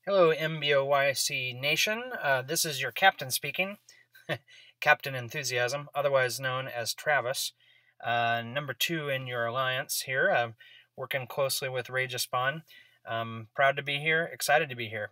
Hello, MBOYC Nation. This is your captain speaking, Captn Enthusiasm, otherwise known as Travis. Number 2 in your alliance here, working closely with Ragespawn. Proud to be here, excited to be here.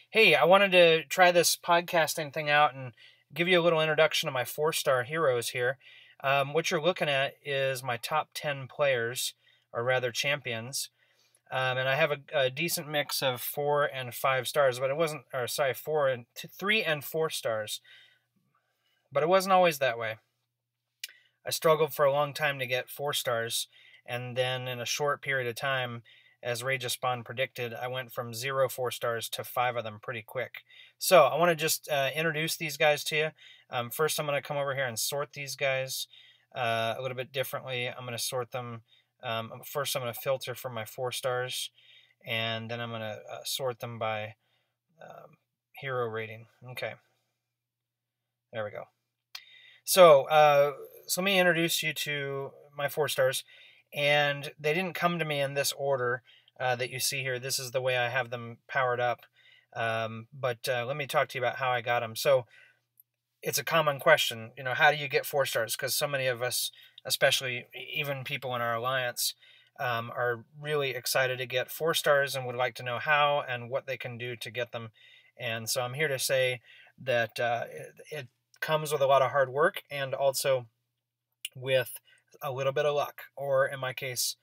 Hey, I wanted to try this podcasting thing out and give you a little introduction to my 4-star heroes here. What you're looking at is my top 10 players, or rather champions. And I have a decent mix of 4 and 5 stars, but it wasn't, or sorry, 3 and 4 stars, but it wasn't always that way. I struggled for a long time to get 4 stars, and then in a short period of time, as Ragespawn predicted, I went from 0 4 stars to 5 of them pretty quick. So I want to just introduce these guys to you. First, I'm going to come over here and sort these guys a little bit differently. I'm going to sort them. First, I'm going to filter for my 4 stars, and then I'm going to sort them by hero rating. Okay, there we go. So let me introduce you to my 4 stars, and they didn't come to me in this order that you see here. This is the way I have them powered up, but let me talk to you about how I got them. So it's a common question, how do you get 4 stars? Because so many of us, especially even people in our alliance, are really excited to get 4 stars and would like to know how and what they can do to get them. And so I'm here to say that it comes with a lot of hard work and also with a little bit of luck, or in my case,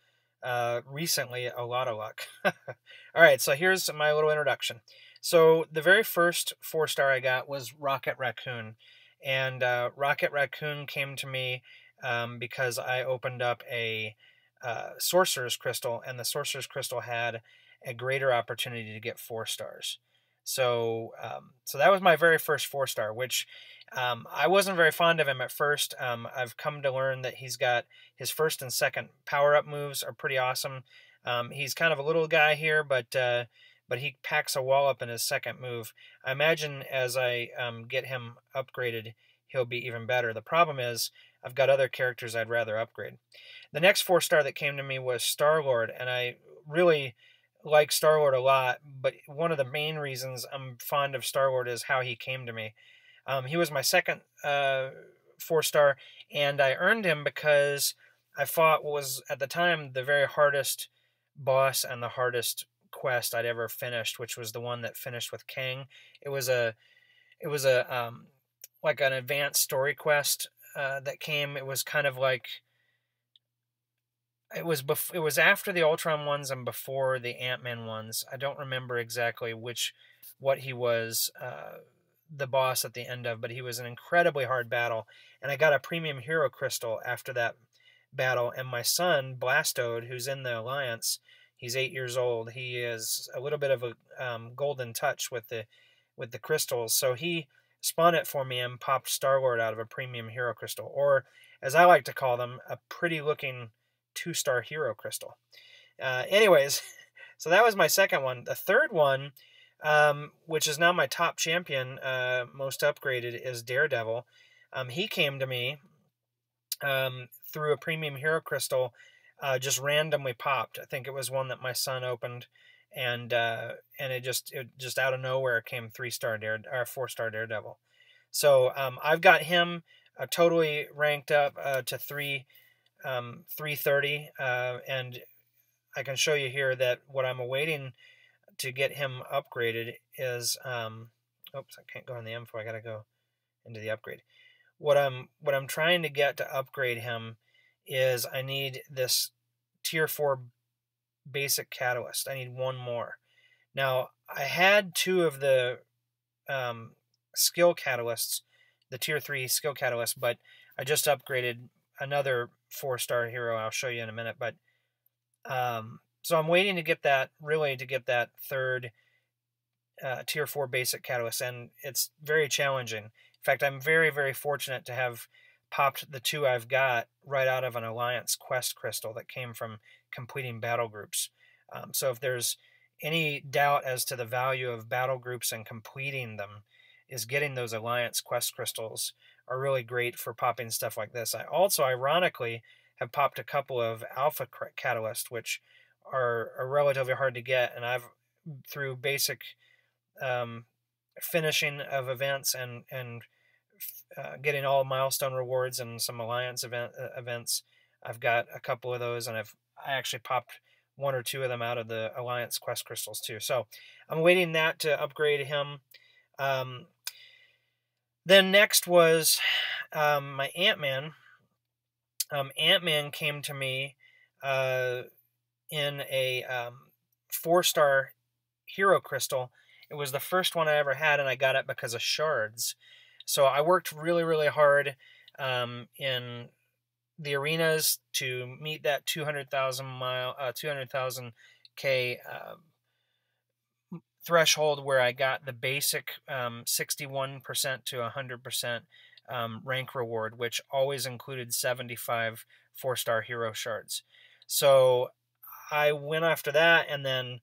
recently, a lot of luck. All right, so here's my little introduction. So the very first 4-star I got was Rocket Raccoon. And Rocket Raccoon came to me because I opened up a Sorcerer's Crystal, and the Sorcerer's Crystal had a greater opportunity to get 4 stars. So that was my very first 4-star, which I wasn't very fond of him at first. I've come to learn that he's got his first and second power-up moves are pretty awesome. He's kind of a little guy here, but he packs a wall up in his second move. I imagine as I get him upgraded, he'll be even better. The problem is I've got other characters I'd rather upgrade. The next 4-star that came to me was Star-Lord, and I really like Star-Lord a lot, but one of the main reasons I'm fond of Star-Lord is how he came to me. He was my second 4-star, and I earned him because I fought what was, at the time, the very hardest boss and the hardest quest I'd ever finished, which was the one that finished with Kang. It was a like an advanced story quest that came. It was kind of like it was after the Ultron ones and before the Ant-Man ones. I don't remember exactly what he was the boss at the end of, but he was an incredibly hard battle, and I got a premium hero crystal after that battle. And my son Blastode, who's in the Alliance, he's 8 years old. He is a little bit of a golden touch with the crystals, so he spun it for me and popped Star-Lord out of a premium hero crystal, or as I like to call them, a pretty looking 2-star hero crystal. Anyways, so that was my second one. The third one, which is now my top champion, most upgraded, is Daredevil. He came to me through a premium hero crystal, just randomly popped. I think it was one that my son opened, and it just out of nowhere came 3-star 4-star Daredevil. So I've got him totally ranked up to 330, and I can show you here that what I'm awaiting to get him upgraded is oops, I can't go in the info. I gotta go into the upgrade. What I'm trying to get to upgrade him is I need this tier 4 basic catalyst. I need one more. Now I had 2 of the skill catalysts, the tier 3 skill catalyst, but I just upgraded another 4-star hero I'll show you in a minute. But so I'm waiting to get that third tier 4 basic catalyst, and it's very challenging. In fact, I'm very, very fortunate to have popped the 2 I've got right out of an Alliance quest crystal that came from completing battle groups. So if there's any doubt as to the value of battle groups and completing them, is getting those Alliance quest crystals are really great for popping stuff like this. I also, ironically, have popped a couple of alpha catalysts, which are relatively hard to get, and I've through basic finishing of events and getting all milestone rewards and some alliance events. I've got a couple of those, and I actually popped one or two of them out of the alliance quest crystals too. So I'm waiting that to upgrade him. Then next was my Ant-Man. Ant-Man came to me in a 4-star hero crystal. It was the first one I ever had, and I got it because of shards. So I worked really, really hard in the arenas to meet that 200,000 K threshold, where I got the basic 61% to 100% rank reward, which always included 75 4-star hero shards. So I went after that, and then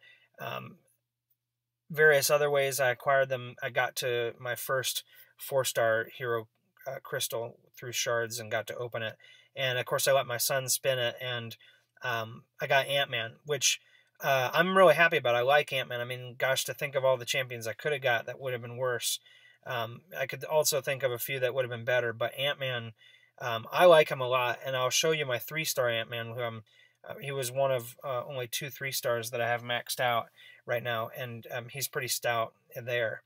various other ways I acquired them. I got to my first 4-star hero crystal through shards and got to open it. And of course, I let my son spin it, and I got Ant-Man, which I'm really happy about. I like Ant-Man. I mean, gosh, to think of all the champions I could have got that would have been worse. I could also think of a few that would have been better, but Ant-Man, I like him a lot, and I'll show you my 3-star Ant-Man, who he was one of only 2 3-stars that I have maxed out right now, and he's pretty stout there.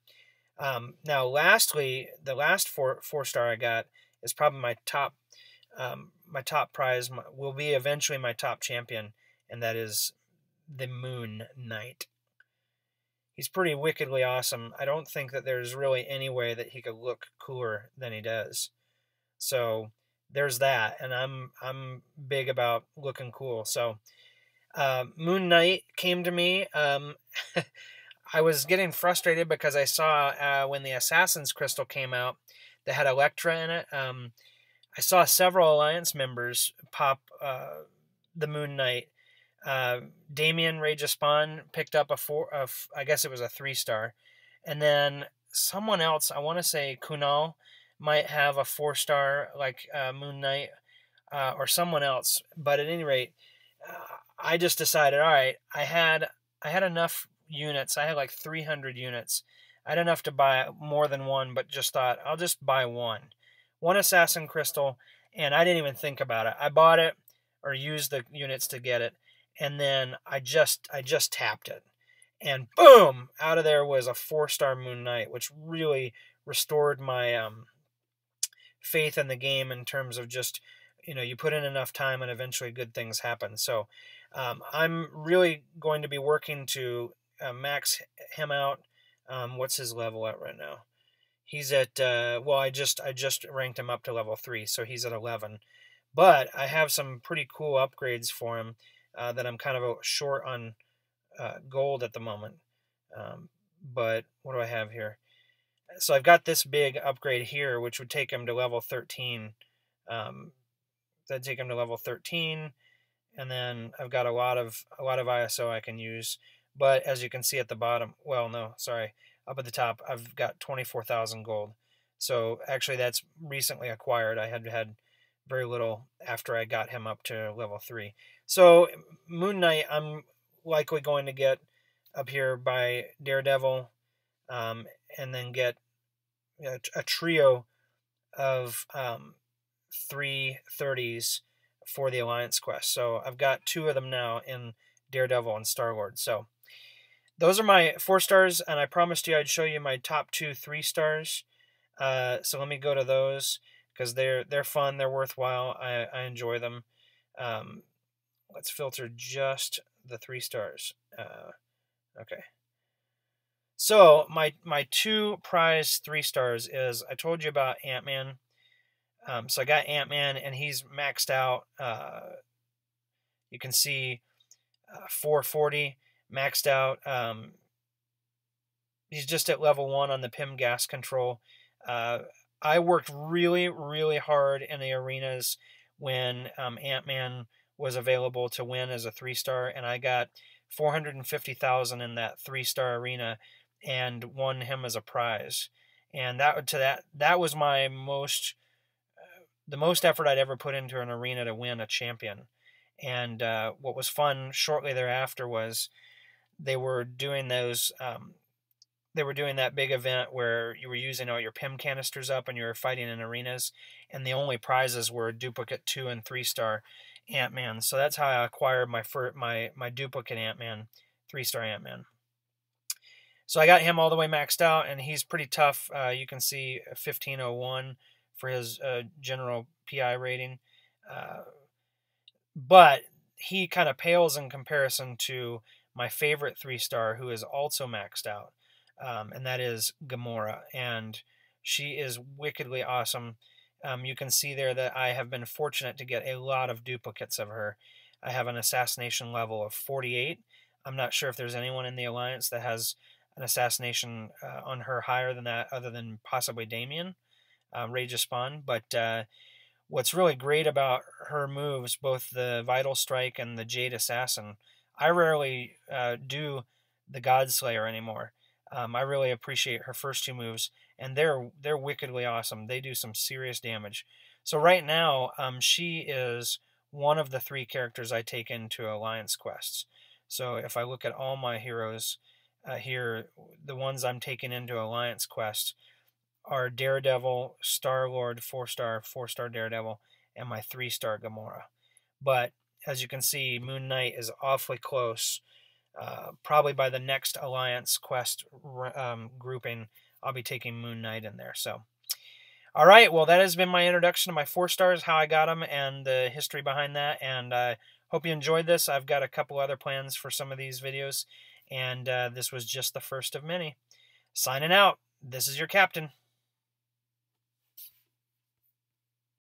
Now, lastly, the last 4-star I got is probably my top prize. Will be eventually my top champion, and that is the Moon Knight. He's pretty wickedly awesome. I don't think that there's really any way that he could look cooler than he does. So there's that, and I'm big about looking cool. So Moon Knight came to me. I was getting frustrated because I saw when the Assassin's Crystal came out that had Elektra in it. I saw several Alliance members pop the Moon Knight. Damien Rageous Spawn picked up I guess it was a 3-star. And then someone else, I want to say Kunal, might have a 4-star like Moon Knight, or someone else. But at any rate, I just decided, all right, I had enough units. I had like 300 units. I had enough to buy more than one, but just thought I'll just buy one Assassin Crystal, and I didn't even think about it. I bought it or used the units to get it, and then I just tapped it, and boom, out of there was a 4-star Moon Knight, which really restored my faith in the game in terms of just, you put in enough time and eventually good things happen. So I'm really going to be working to max him out. What's his level at right now? He's at well, I just ranked him up to level 3, so he's at 11. But I have some pretty cool upgrades for him that I'm kind of short on gold at the moment. But what do I have here? So I've got this big upgrade here, which would take him to level 13. That'd take him to level 13, and then I've got a lot of ISO I can use. But as you can see at the bottom, well, no, sorry, up at the top, I've got 24,000 gold. So actually, that's recently acquired. I had very little after I got him up to level 3. So Moon Knight, I'm likely going to get up here by Daredevil, and then get a trio of 330s for the Alliance quest. So I've got 2 of them now in Daredevil and Star-Lord. So those are my 4-stars, and I promised you I'd show you my top 2 3-stars. So let me go to those, because they're fun, they're worthwhile, I enjoy them. Let's filter just the 3-stars. Okay. So my 2 prize 3-stars is, I told you about Ant-Man. So I got Ant-Man, and he's maxed out. You can see 440 maxed out. He's just at level 1 on the PIM gas control. I worked really, really hard in the arenas when Ant-Man was available to win as a 3-star, and I got 450,000 in that 3-star arena and won him as a prize. And that was my the most effort I'd ever put into an arena to win a champion. And what was fun shortly thereafter was they were doing those. They were doing that big event where you were using all your PIM canisters up and you were fighting in arenas, and the only prizes were duplicate 2 and 3-star Ant-Man. So that's how I acquired my duplicate Ant-Man, 3-star Ant-Man. So I got him all the way maxed out, and he's pretty tough. You can see 1501 for his general PI rating. But he kind of pales in comparison to my favorite 3-star, who is also maxed out, and that is Gamora. And she is wickedly awesome. You can see there that I have been fortunate to get a lot of duplicates of her. I have an assassination level of 48. I'm not sure if there's anyone in the Alliance that has an assassination on her higher than that, other than possibly Damien, Rage of Spawn. But what's really great about her moves, both the Vital Strike and the Jade Assassin, I rarely do the Godslayer anymore. I really appreciate her first 2 moves, and they're wickedly awesome. They do some serious damage. So right now, she is one of the 3 characters I take into Alliance quests. So if I look at all my heroes here, the ones I'm taking into Alliance quest are Daredevil, Star-Lord, 4-star, 4-star Daredevil, and my 3-star Gamora. But as you can see, Moon Knight is awfully close. Probably by the next Alliance quest grouping, I'll be taking Moon Knight in there. So, all right, well, that has been my introduction to my 4-stars, how I got them, and the history behind that. And I hope you enjoyed this. I've got a couple other plans for some of these videos, and this was just the first of many. Signing out. This is your Captain.